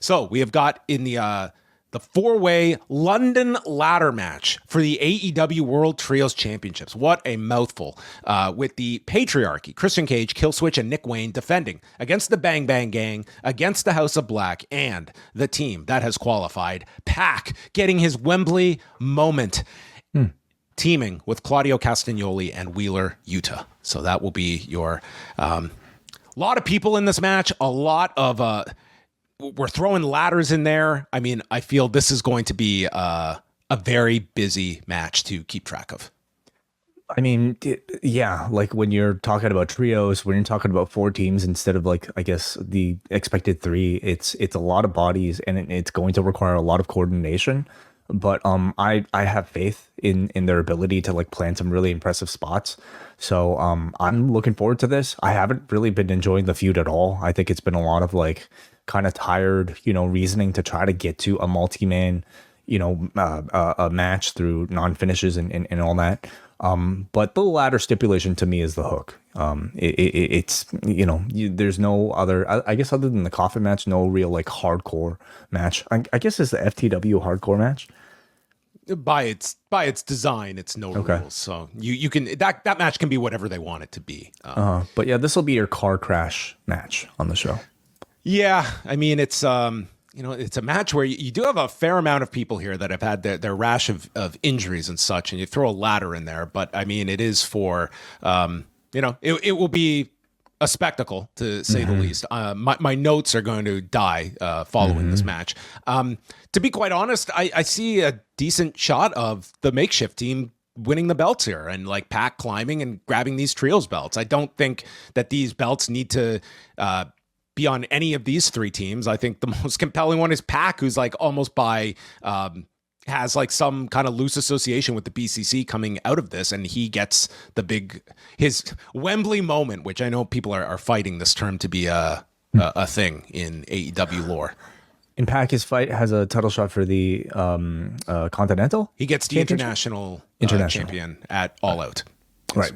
So we have got in the four-way London ladder match for the AEW World Trios Championships. What a mouthful. With the Patriarchy, Christian Cage, Killswitch, and Nick Wayne defending against the Bang Bang Gang, against the House of Black, and the team that has qualified, Pac, getting his Wembley moment, teaming with Claudio Castagnoli and Wheeler Yuta. So that will be your... lot of people in this match, a lot of... we're throwing ladders in there. I mean, I feel this is going to be a very busy match to keep track of. I mean, yeah, like when you're talking about trios, when you're talking about 4 teams instead of like, I guess the expected 3, it's a lot of bodies and it's going to require a lot of coordination. But I have faith in their ability to like plan some really impressive spots. So I'm looking forward to this. I haven't really been enjoying the feud at all. I think it's been a lot of like kind of tired, reasoning to try to get to a multi-man, a match through non-finishes and all that. But the ladder stipulation to me is the hook. It's there's no other, I guess other than the coffin match, no real like hardcore match. I guess it's the FTW hardcore match. By its design, it's no rules. So you can that match can be whatever they want it to be. But yeah, this will be your car crash match on the show. Yeah, I mean it's it's a match where you do have a fair amount of people here that have had their rash of injuries and such, and you throw a ladder in there. But I mean, it is for it will be a spectacle to say the least. My notes are going to die following this match. To be quite honest, I see a decent shot of the makeshift team winning the belts here and like Pac climbing and grabbing these trios belts. I don't think that these belts need to be on any of these 3 teams. I think the most compelling one is Pac, who's like almost by has like some kind of loose association with the BCC coming out of this, and he gets his Wembley moment, which I know people are fighting this term to be a thing in AEW lore. In Pac, his fight has a title shot for the Continental. He gets the international champion at All Out. Right.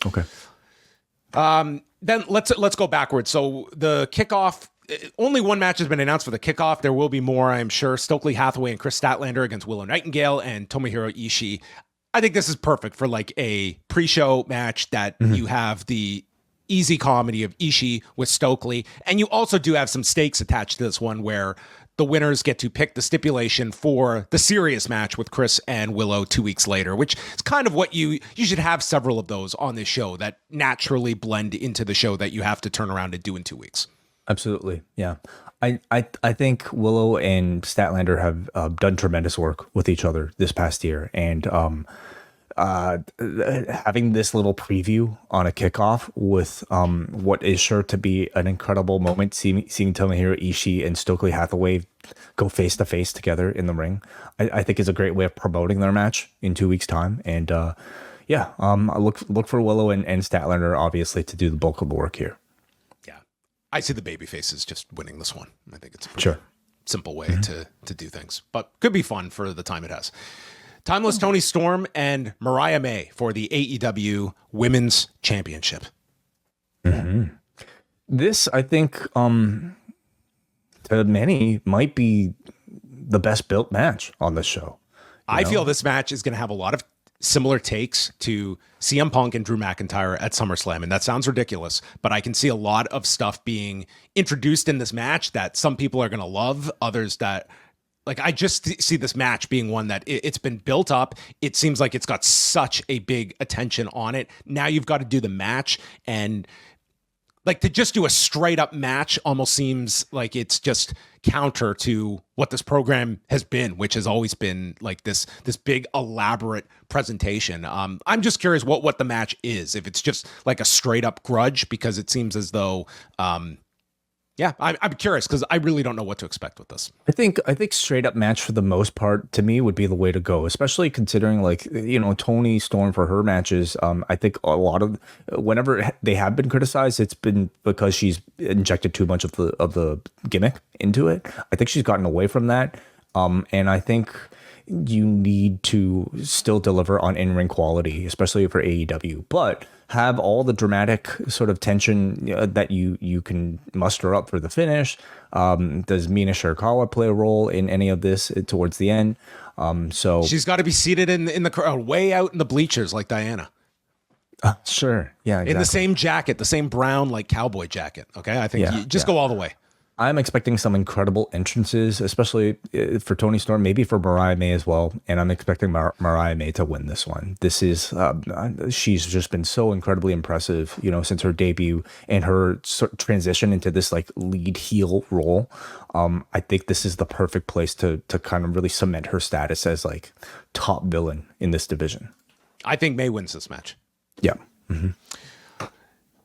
Okay. Then let's go backwards. So the kickoff, only one match has been announced for the kickoff. There will be more, I'm sure. Stokely Hathaway and Chris Statlander against Willow Nightingale and Tomohiro Ishii. I think this is perfect for like a pre-show match that you have the easy comedy of Ishii with Stokely, and you also do have some stakes attached to this one where the winners get to pick the stipulation for the serious match with Chris and Willow 2 weeks later, which is kind of what you should have several of those on this show that naturally blend into the show that you have to turn around and do in 2 weeks. Absolutely. Yeah. I think Willow and Statlander have done tremendous work with each other this past year. And having this little preview on a kickoff with what is sure to be an incredible moment, seeing Tomohiro Ishii and Stokely Hathaway go face to face together in the ring, I think is a great way of promoting their match in 2 weeks' time. And I look for Willow and Statlander obviously to do the bulk of the work here. Yeah, I see the babyfaces just winning this one. I think it's a pretty simple way to do things, but could be fun for the time it has. Timeless Toni Storm and Mariah May for the AEW Women's Championship. This, I think, to many, might be the best built match on this show. I feel this match is going to have a lot of similar takes to CM Punk and Drew McIntyre at SummerSlam. And that sounds ridiculous, but I can see a lot of stuff being introduced in this match that some people are going to love, others that... Like, I just see this match being one that it's been built up. It seems like it's got such a big attention on it. Now you've got to do the match, and like to just do a straight up match almost seems like it's just counter to what this program has been, which has always been like this big elaborate presentation. I'm just curious what the match is. If it's just like a straight up grudge, because it seems as though, I'm curious because I really don't know what to expect with this. I think straight up match for the most part to me would be the way to go, especially considering Toni Storm for her matches. I think a lot of whenever they have been criticized, it's been because she's injected too much of the gimmick into it. I think she's gotten away from that, and I think you need to still deliver on in-ring quality, especially for AEW, but have all the dramatic sort of tension that you can muster up for the finish. Does Mina Shirakawa play a role in any of this towards the end? So she's got to be seated in the crowd, way out in the bleachers like Diana. Sure. Yeah. Exactly. In the same jacket, the same brown like cowboy jacket. Okay. I think you just go all the way. I'm expecting some incredible entrances, especially for Toni Storm, maybe for Mariah May as well. And I'm expecting Mariah May to win this one. This is, she's just been so incredibly impressive, since her debut and her transition into this like lead heel role. I think this is the perfect place to kind of really cement her status as like top villain in this division. I think May wins this match. Yeah. Mm-hmm.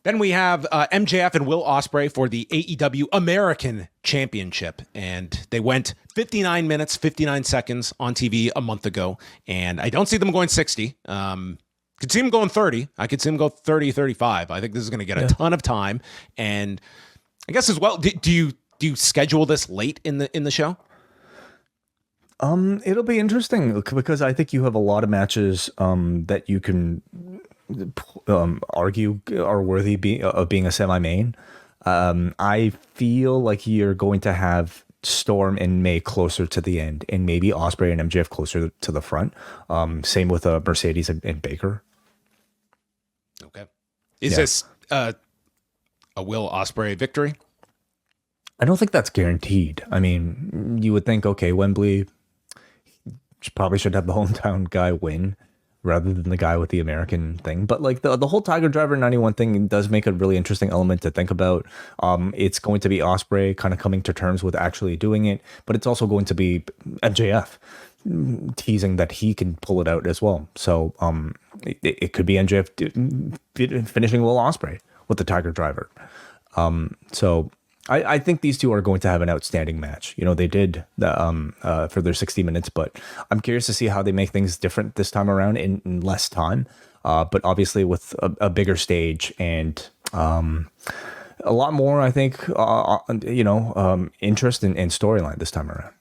Then we have MJF and Will Ospreay for the AEW American Championship. And they went 59 minutes, 59 seconds on TV a month ago. And I don't see them going 60. Could see them going 30. I could see them go 30, 35. I think this is going to get a ton of time. And I guess as well, do you schedule this late in the show? It'll be interesting because I think you have a lot of matches that you can argue are worthy of being a semi-main. I feel like you're going to have Storm and May closer to the end, and maybe Ospreay and MJF closer to the front. Same with Mercedes and Baker. Okay, is this a Will Ospreay victory? I don't think that's guaranteed. I mean, you would think, okay, Wembley probably should have the hometown guy win rather than the guy with the American thing. But like the whole Tiger Driver 91 thing does make a really interesting element to think about. It's going to be Ospreay kind of coming to terms with actually doing it, but it's also going to be MJF teasing that he can pull it out as well. So it could be MJF finishing Will Ospreay with the Tiger Driver. So I think these two are going to have an outstanding match. They did for their 60 minutes, but I'm curious to see how they make things different this time around in less time. But obviously with a bigger stage and a lot more, I think, interest in storyline this time around.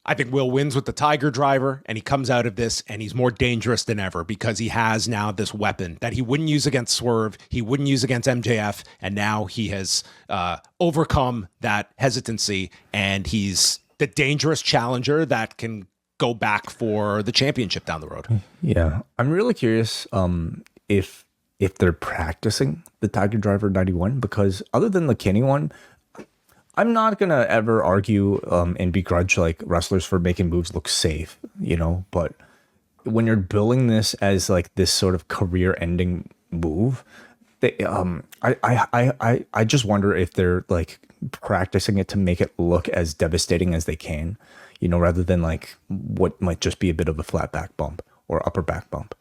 I think Will wins with the Tiger Driver, and he comes out of this, and he's more dangerous than ever because he has now this weapon that he wouldn't use against Swerve, he wouldn't use against MJF, and now he has overcome that hesitancy, and he's the dangerous challenger that can go back for the championship down the road. Yeah, I'm really curious if they're practicing the Tiger Driver 91, because other than the Kenny one, I'm not going to ever argue and begrudge like wrestlers for making moves look safe, but when you're billing this as like this sort of career ending move, I just wonder if they're like practicing it to make it look as devastating as they can, rather than like what might just be a bit of a flat back bump or upper back bump.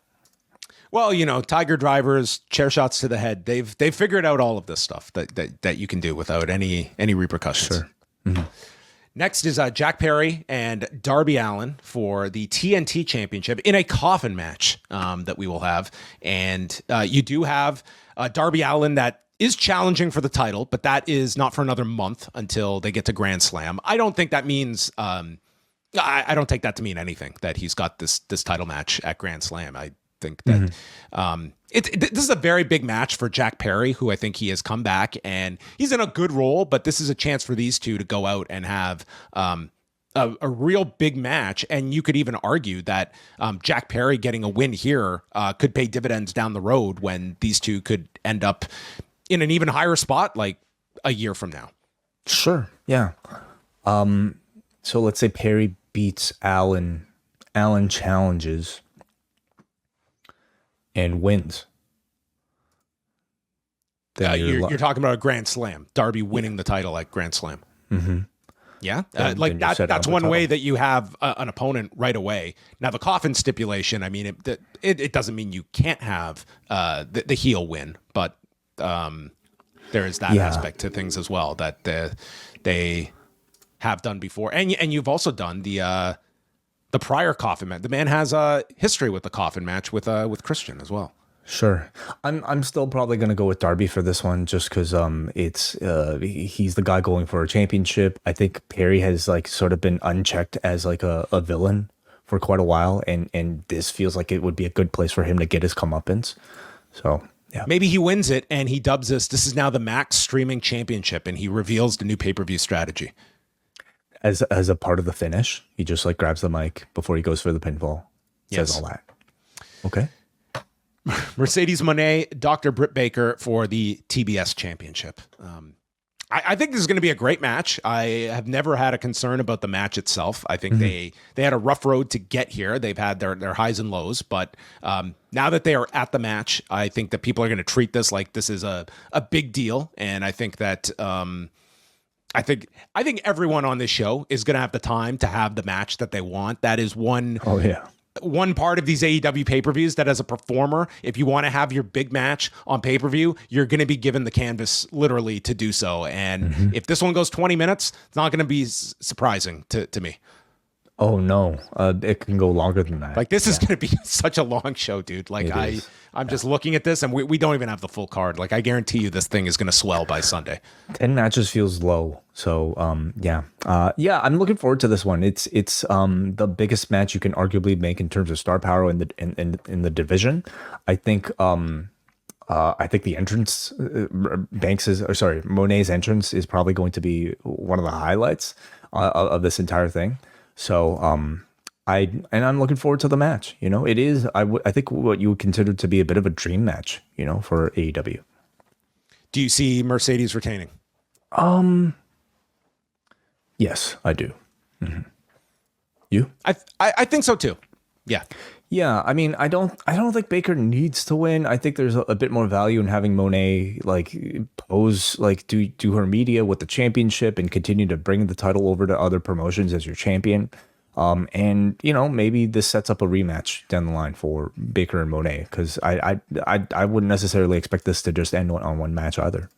Well, Tiger Drivers, chair shots to the head. They've figured out all of this stuff that you can do without any repercussions. Sure. Mm-hmm. Next is Jack Perry and Darby Allin for the TNT Championship in a coffin match that we will have. And you do have Darby Allin that is challenging for the title, but that is not for another month until they get to Grand Slam. I don't think that means I don't take that to mean anything that he's got this title match at Grand Slam. I think that this is a very big match for Jack Perry, who I think he has come back and he's in a good role, but this is a chance for these two to go out and have a real big match. And you could even argue that Jack Perry getting a win here could pay dividends down the road when these two could end up in an even higher spot like a year from now. Sure. Yeah. So let's say Perry beats Allin. Allin challenges and wins. You're talking about a Grand Slam. Darby winning the title at Grand Slam. Mm-hmm. Yeah, that's one way that you have an opponent right away. Now the coffin stipulation, I mean, it doesn't mean you can't have the heel win, but there is that aspect to things as well that they have done before, and you've also done the prior coffin match. The man has a history with the coffin match with Christian as well. Sure. I'm still probably going to go with Darby for this one just because he's the guy going for a championship. I think Perry has like sort of been unchecked as like a villain for quite a while, and this feels like it would be a good place for him to get his comeuppance. So yeah, maybe he wins it and he dubs this. This is now the Max Streaming Championship, and he reveals the new pay-per-view strategy. As a part of the finish, he just like grabs the mic before he goes for the pinfall. Says all that. Okay. Mercedes Mone, Dr. Britt Baker for the TBS Championship. I think this is going to be a great match. I have never had a concern about the match itself. I think they had a rough road to get here. They've had their highs and lows, but now that they are at the match, I think that people are going to treat this like this is a big deal. And I think that I think everyone on this show is going to have the time to have the match that they want. That is one. Oh yeah. One part of these AEW pay-per-views that as a performer, if you want to have your big match on pay-per-view, you're going to be given the canvas literally to do so. And if this one goes 20 minutes, it's not going to be surprising to me. Oh no, it can go longer than that. Like this is going to be such a long show, dude. Like I'm just looking at this and we don't even have the full card. Like I guarantee you this thing is going to swell by Sunday. 10 matches feels low. So I'm looking forward to this one. It's the biggest match you can arguably make in terms of star power in the division. I think the entrance, Mone's entrance is probably going to be one of the highlights of this entire thing. So I'm looking forward to the match. You know, it is I think what you would consider to be a bit of a dream match, you know, for AEW. Do you see Mercedes retaining? Yes, I do. You? I think so too. Yeah. Yeah, I mean, I don't think Baker needs to win. I think there's a bit more value in having Mone like pose, like do her media with the championship and continue to bring the title over to other promotions as your champion. And you know, maybe this sets up a rematch down the line for Baker and Mone, because I wouldn't necessarily expect this to just end on one match either.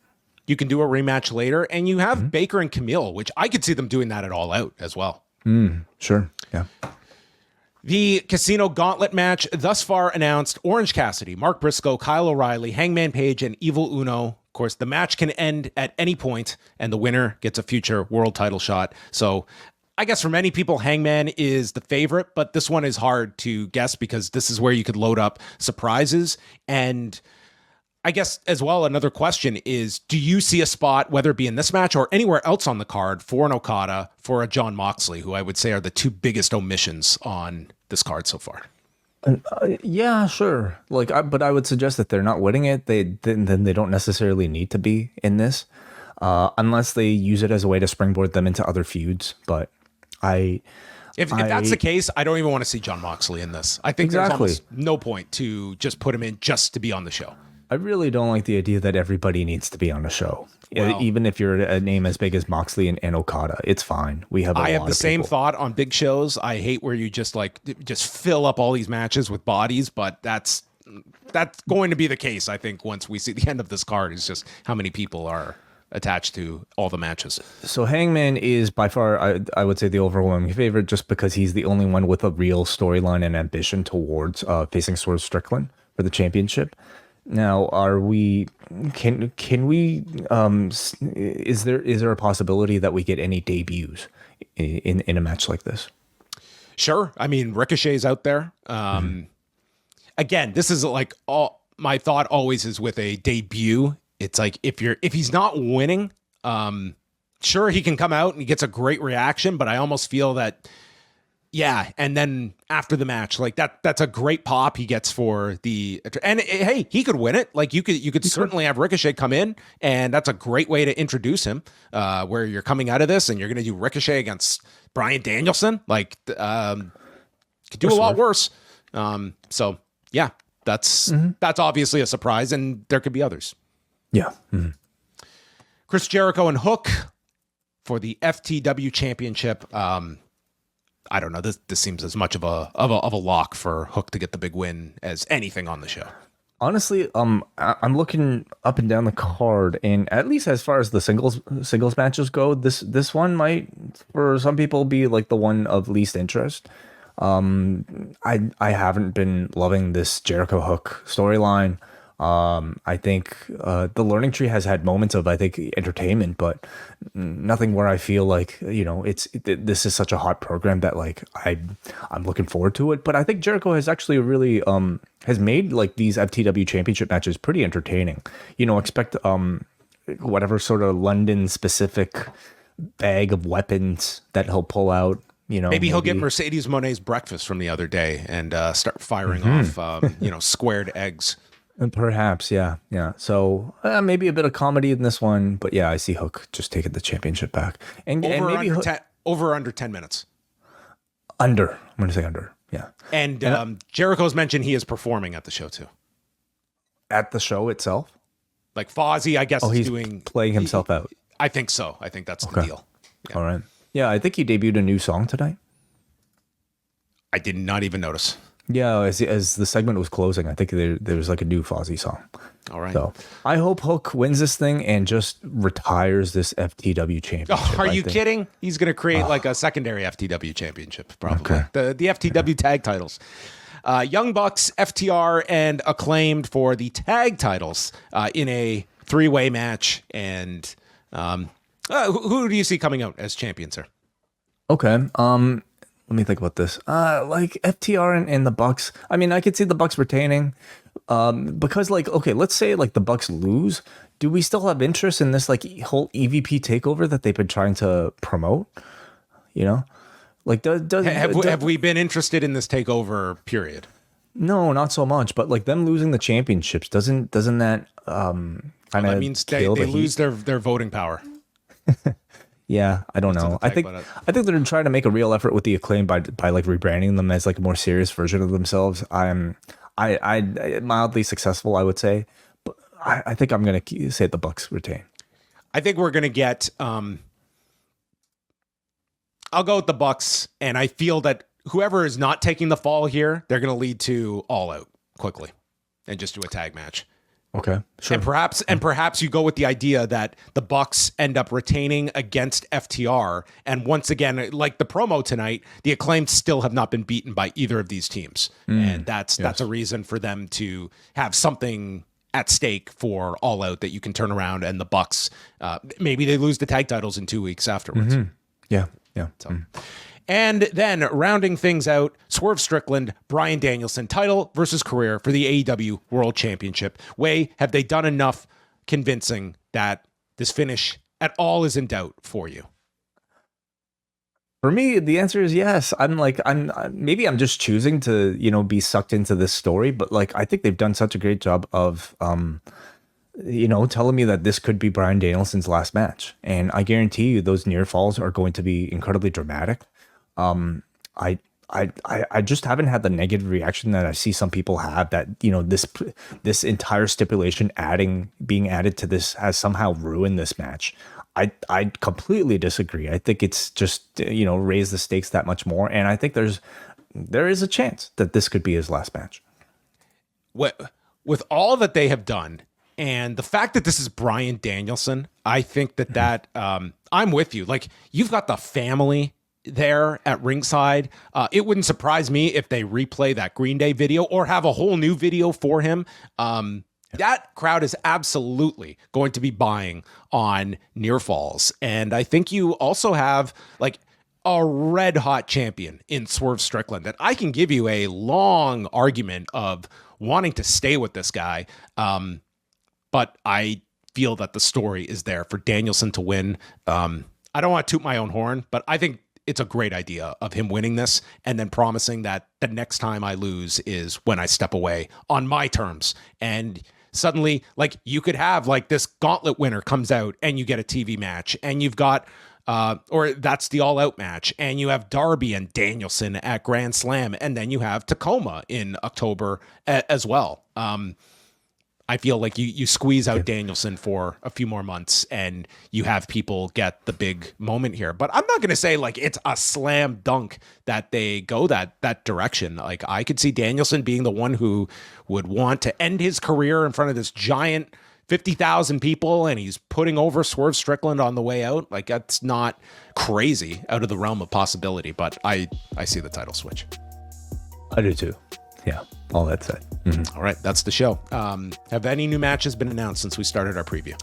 You can do a rematch later, and you have Baker and Camille, which I could see them doing that at All Out as well. Sure, yeah. The Casino Gauntlet match thus far announced: Orange Cassidy, Mark Briscoe, Kyle O'Reilly, Hangman Page, and Evil Uno. Of course, the match can end at any point, and the winner gets a future world title shot. So I guess for many people, Hangman is the favorite, but this one is hard to guess because this is where you could load up surprises. And I guess as well, another question is, do you see a spot, whether it be in this match or anywhere else on the card, for an Okada, for a Jon Moxley, who I would say are the two biggest omissions on this card so far? Yeah, sure. But I would suggest that they're not winning it. Then they don't necessarily need to be in this, unless they use it as a way to springboard them into other feuds. But if that's the case, I don't even want to see Jon Moxley in this. I think there's almost no point to just put him in just to be on the show. I really don't like the idea that everybody needs to be on a show. Well, even if you're a name as big as Moxley and Okada, it's fine. I have the same thought on big shows. I hate where you just fill up all these matches with bodies, but that's going to be the case, I think, once we see the end of this card, is just how many people are attached to all the matches. So Hangman is by far, I would say, the overwhelming favorite, just because he's the only one with a real storyline and ambition towards facing Swerve Strickland for the championship. Now, can we, is there a possibility that we get any debuts in a match like this? Sure. I mean, Ricochet's out there. Again, this is like my thought always is with a debut. It's like, if he's not winning, sure, he can come out and he gets a great reaction, but I almost feel that, yeah, and then after the match, like that's a great pop he gets for and hey, he could win it. Like you could certainly have Ricochet come in, and that's a great way to introduce him, where you're coming out of this and you're going to do Ricochet against Bryan Danielson. Like, could do a lot worse. So yeah, that's obviously a surprise, and there could be others. Yeah. Chris Jericho and Hook for the FTW Championship. I don't know. This seems as much of a lock for Hook to get the big win as anything on the show. Honestly, I'm looking up and down the card, and at least as far as the singles matches go, this one might, for some people, be like the one of least interest. I haven't been loving this Jericho Hook storyline. I think the learning tree has had moments of, I think, entertainment, but nothing where I feel like, this is such a hot program that like I'm looking forward to it. But I think Jericho has actually really has made like these FTW championship matches pretty entertaining. Expect whatever sort of London specific bag of weapons that he'll pull out. Maybe he'll get Mercedes Moné's breakfast from the other day and start firing off, squared eggs. And perhaps, yeah. So maybe a bit of comedy in this one, but yeah, I see Hook just taking the championship back. And maybe over under 10 minutes. Under. I'm going to say under. Yeah. And Jericho's mentioned he is performing at the show too. At the show itself? Like Fozzy, I guess, is he's doing playing himself out. I think so. I think that's the deal. Yeah. All right. Yeah, I think he debuted a new song tonight. I did not even notice. Yeah, as the segment was closing, I think there was like a new Fozzy song. All right. So I hope Hook wins this thing and just retires this FTW championship. Oh, are you kidding? He's going to create like a secondary FTW championship, probably. Okay. The FTW tag titles. Young Bucks, FTR, and Acclaimed for the tag titles in a three-way match. And who do you see coming out as champions, sir? Okay. Let me think about this. Like FTR and the Bucks. I mean, I could see the Bucks retaining. Because like, okay, let's say like the Bucks lose. Do we still have interest in this like whole EVP takeover that they've been trying to promote? Like have we been interested in this takeover period? No, not so much. But like them losing the championships doesn't that that means they lose their voting power. Yeah, I don't know. I think they're trying to make a real effort with the Acclaim by like rebranding them as like a more serious version of themselves. I mildly successful, I would say, but I think I'm gonna say the Bucks retain. I think we're gonna get. I'll go with the Bucks, and I feel that whoever is not taking the fall here, they're gonna lead to All Out quickly, and just do a tag match. Okay, sure. And perhaps you go with the idea that the Bucks end up retaining against FTR, and once again, like the promo tonight, the Acclaimed still have not been beaten by either of these teams, and that's a reason for them to have something at stake for All Out that you can turn around, and the Bucks maybe they lose the tag titles in 2 weeks afterwards. Mm-hmm. Yeah. So. And then rounding things out, Swerve Strickland, Bryan Danielson, title versus career for the AEW World Championship. Way, have they done enough convincing that this finish at all is in doubt for you? For me, the answer is yes. Maybe I'm just choosing to, be sucked into this story, but like, I think they've done such a great job of, telling me that this could be Bryan Danielson's last match. And I guarantee you those near falls are going to be incredibly dramatic. I just haven't had the negative reaction that I see some people have that, this entire stipulation being added to this has somehow ruined this match. I completely disagree. I think it's just, raised the stakes that much more. And I think there is a chance that this could be his last match. With all that they have done and the fact that this is Bryan Danielson, I think that I'm with you. Like, you've got the family there at ringside. It wouldn't surprise me if they replay that Green Day video or have a whole new video for him. That crowd is absolutely going to be buying on near falls. And I think you also have like a red hot champion in Swerve Strickland that I can give you a long argument of wanting to stay with this guy. But I feel that the story is there for Danielson to win. I don't want to toot my own horn, but I think it's a great idea of him winning this and then promising that the next time I lose is when I step away on my terms. And suddenly, like, you could have like this Gauntlet winner comes out and you get a TV match, and you've got or that's the All Out match, and you have Darby and Danielson at Grand Slam, and then you have Tacoma in October as well. I feel like you squeeze out Danielson for a few more months and you have people get the big moment here. But I'm not going to say like it's a slam dunk that they go that direction. Like, I could see Danielson being the one who would want to end his career in front of this giant 50,000 people, and he's putting over Swerve Strickland on the way out. Like, that's not crazy out of the realm of possibility, but I see the title switch. I do too. Yeah. All that said. All right, that's the show. Have any new matches been announced since we started our preview?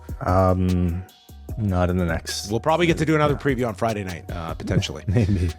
Not in the next. We'll probably get to do another preview on Friday night, potentially. Maybe.